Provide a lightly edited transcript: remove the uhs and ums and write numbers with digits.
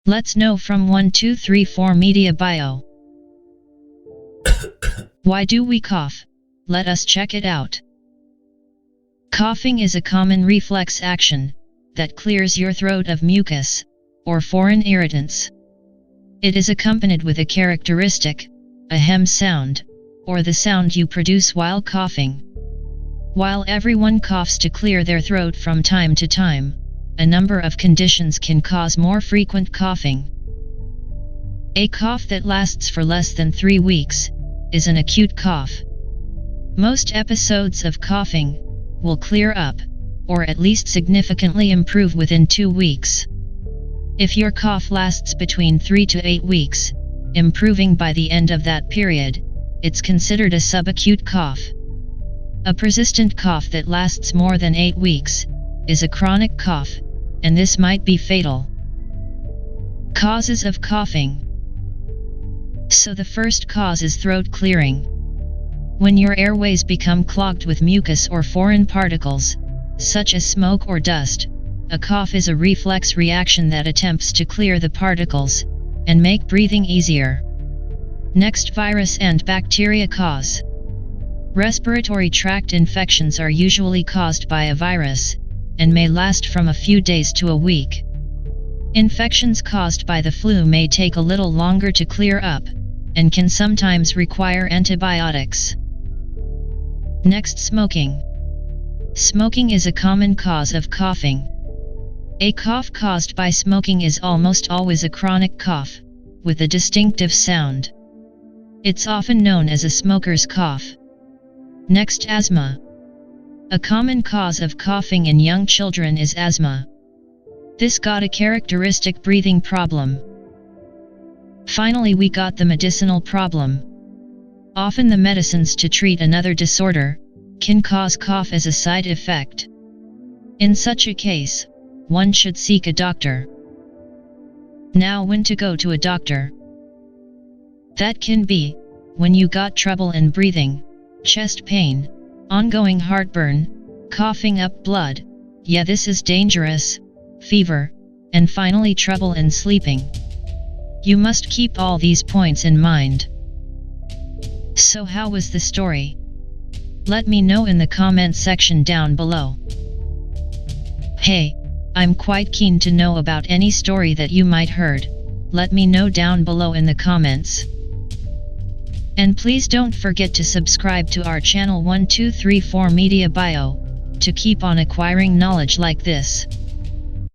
Let's know from 1234 Media Bio. Why do we cough? Let us check it out. Coughing is a common reflex action that clears your throat of mucus or foreign irritants. It is accompanied with a characteristic, a hem sound, or the sound you produce while coughing. While everyone coughs to clear their throat from time to time, a number of conditions can cause more frequent coughing. A cough that lasts for less than 3 weeks is an acute cough. Most episodes of coughing will clear up, or at least significantly improve within 2 weeks. If your cough lasts between 3 to 8 weeks, improving by the end of that period, it's considered a subacute cough. A persistent cough that lasts more than 8 weeks is a chronic cough, and this might be fatal. Causes of coughing. So the first cause is throat clearing. When your airways become clogged with mucus or foreign particles, such as smoke or dust, a cough is a reflex reaction that attempts to clear the particles and make breathing easier. Next, virus and bacteria cause. Respiratory tract infections are usually caused by a virus and may last from a few days to a week. Infections caused by the flu may take a little longer to clear up and can sometimes require antibiotics. Next, smoking. Smoking is a common cause of coughing. A cough caused by smoking is almost always a chronic cough, with a distinctive sound. It's often known as a smoker's cough. Next, asthma. A common cause of coughing in young children is asthma. This got a characteristic breathing problem. Finally, we got the medicinal problem. Often the medicines to treat another disorder can cause cough as a side effect. In such a case, one should seek a doctor. Now, when to go to a doctor? That can be when you got trouble in breathing, chest pain, ongoing heartburn, coughing up blood, yeah, this is dangerous, fever, and finally trouble in sleeping. You must keep all these points in mind. So how was the story? Let me know in the comment section down below. Hey, I'm quite keen to know about any story that you might heard. Let me know down below in the comments. And please don't forget to subscribe to our channel 1234 Media Bio to keep on acquiring knowledge like this.